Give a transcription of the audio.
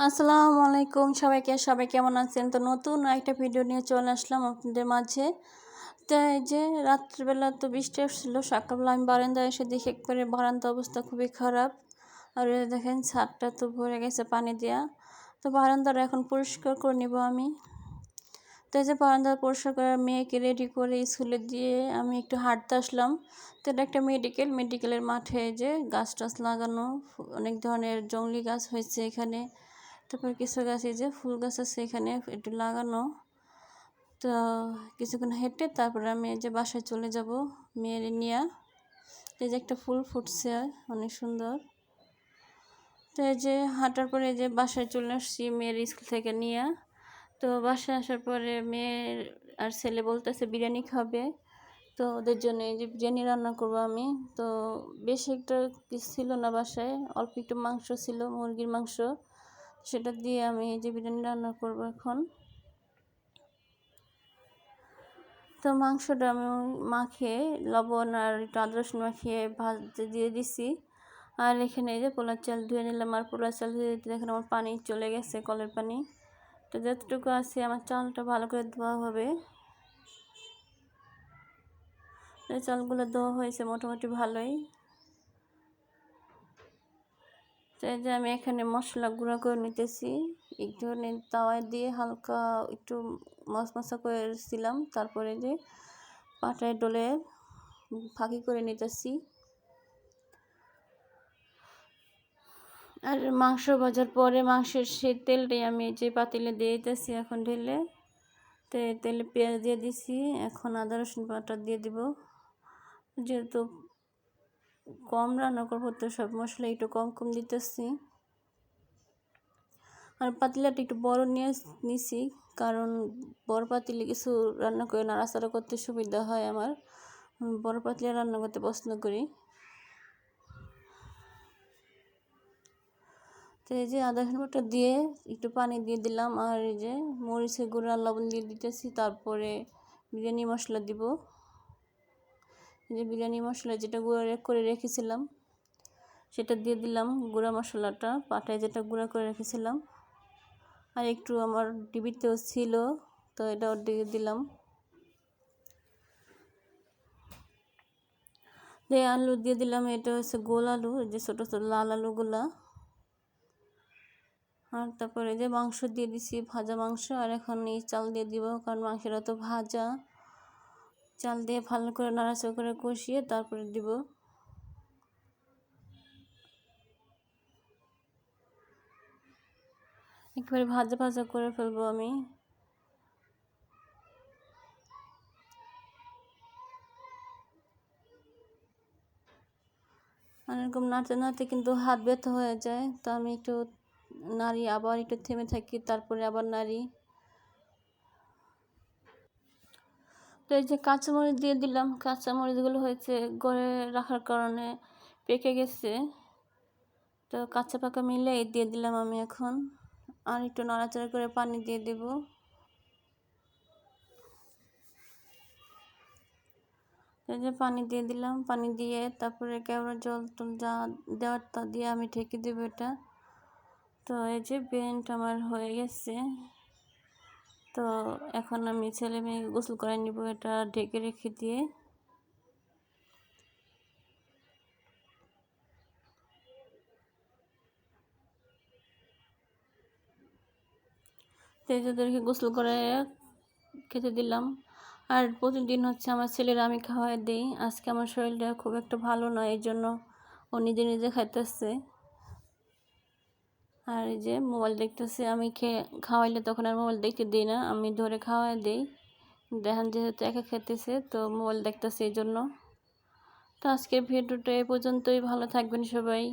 আসসালামু আলাইকুম সবাই কেমন আছেন? তো নতুন একটা ভিডিও নিয়ে চলে আসলাম আপনাদের মাঝে। তো এই যে রাত্রিবেলা তো বৃষ্টি আসছিল, সকালবেলা আমি বারান্দায় এসে দেখি একবারে বারান্দার অবস্থা খুবই খারাপ। আর এই দেখেন ছাদটা তো ভরে গেছে পানি দিয়া। তো বারান্দাটা এখন পরিষ্কার করে নিব আমি। তো এই যে বারান্দা পরিষ্কার করে মেয়েকে রেডি করে স্কুলে দিয়ে আমি একটু হাঁটতে আসলাম। তো এটা একটা মেডিকেলের মাঠে যে গাছ টাছ লাগানো, অনেক ধরনের জংলি গাছ হয়েছে এখানে। তারপর কিছু গাছ এই যে ফুল গাছ আছে এখানে একটু লাগানো। তো কিছুক্ষণ হেঁটে তারপরে আমি এই যে বাসায় চলে যাব মেয়ের নিয়ে। এই যে একটা ফুল ফুটছে অনেক সুন্দর। তো এই যে হাঁটার পরে এই যে বাসায় চলে আসছি মেয়ের স্কুল থেকে নিয়ে। তো বাসায় আসার পরে মেয়ের আর ছেলে বলতেছে বিরিয়ানি খাবে। তো ওদের জন্য এই যে বিরিয়ানি রান্না করবো আমি। তো বেশি একটা কিছু ছিল না বাসায়, অল্প একটু মাংস ছিল, মুরগির মাংস। সেটা দিয়ে আমি এই যে বিরিয়ানি রান্না করব এখন। তো মাংসটা আমি মাখিয়ে লবণ আর একটু আদা রসুন মাখিয়ে ভাজতে দিয়ে দিছি। আর এখানে এই যে পোলার চাল ধুয়ে নিলাম, আর পোলার চাল ধুয়ে দিতে দেখেন আমার পানি চলে গেছে, কলের পানি। তো যতটুকু আছে আমার চালটা ভালো করে ধোয়া হবে। চালগুলো ধোয়া হয়েছে মোটামুটি ভালোই। তো এই যে আমি এখানে মশলা গুঁড়া করে নিতেছি, একটু তাওয়ায় দিয়ে হালকা একটু মশমশা করেছিলাম। তারপরে যে পাটায় ডলে ফাঁকি করে নিতেছি। আর মাংস ভাজার পরে মাংসের সেই তেলটাই আমি যে পাতিলে দিয়ে দিতেছি এখন ঢেলে। তো তেলে পেঁয়াজ দিয়ে দিছি, এখন আদা রসুন বাটা দিয়ে দিব। যেহেতু কম রান্না করবো তো সব মশলা একটু কম কম দিতেছি। আর পাতিলাটা একটু বড় নিছি, কারণ বড় পাতিলে কিছু রান্না করে নাড়াচাড়া করতে সুবিধা হয় আমার। বড় পাতিলে রান্না করতে পছন্দ করি। তো এই যে আদা রসুন বাটা দিয়ে একটু পানি দিয়ে দিলাম, আর এই যে মরিচের গুঁড়া লবণ দিয়ে দিতেছি। তারপরে বিরিয়ানি মশলা দিব। এই যে বিরিয়ানি মশলা যেটা গুঁড়া করে রেখেছিলাম সেটা দিয়ে দিলাম, গুঁড়া মশলাটা পাটায় যেটা গুঁড়া করে রেখেছিলাম। আর একটু আমার ডিবিতেও ছিল, তো এটাও দিয়ে দিলাম। যে আলু দিয়ে দিলাম, এটা হচ্ছে গোল আলু, যে ছোটো ছোটো লাল আলুগুলা। আর তারপরে যে মাংস দিয়ে দিছি, ভাজা মাংস। আর এখন এই চাল দিয়ে দিব, কারণ মাংসটা তো ভাজা। চাল দিয়ে ভালো করে নাড়াচাড়া করে কষিয়ে তারপরে দিব। একবারে ভাজা ভাজা করে ফেলবো আমি। আর এরকম নাড়তে নাড়তে কিন্তু হাত ব্যথা হয়ে যায়, তো আমি একটু নাড়ি, আবার একটু থেমে থাকি, তারপরে আবার নাড়ি। তো এই যে কাঁচামরিচ দিয়ে দিলাম, কাঁচামরিচগুলো হয়েছে গড়ে রাখার কারণে পেকে গেছে। তো কাঁচা পাকা মিলে দিয়ে দিলাম আমি এখন। আর একটু নাড়াচাড়া করে পানি দিয়ে দেব। এই যে পানি দিয়ে দিলাম, পানি দিয়ে তারপরে কেওড়া জল টল যা দেওয়ার তা দিয়ে আমি ঢেকে দেবো এটা। তো এই যে বিরিয়ানিটা আমার হয়ে গেছে। তো এখন আমি ছেলে মেয়েকে গোসল করে নিব এটা ঢেকে রেখে দিয়ে। তেজদেরকে গোসল করে খেতে দিলাম। আর প্রতিদিন হচ্ছে আমার ছেলের আমি খাওয়াই দিই। আজকে আমার শরীরটা খুব একটা ভালো নয়, এই জন্য ও নিজে নিজে খাইতেছে। আর এই যে মোবাইল দেখতেছে, আমি খাওয়াইলে তখন আর মোবাইল দেখতে দিই না, আমি ধরে খাওয়াই দিই। দেখেন যেহেতু একা খেতেছে তো মোবাইল দেখতেছে এই জন্য। তো আজকের ভিডিওটা এই পর্যন্তই, ভালো থাকবেন সবাই।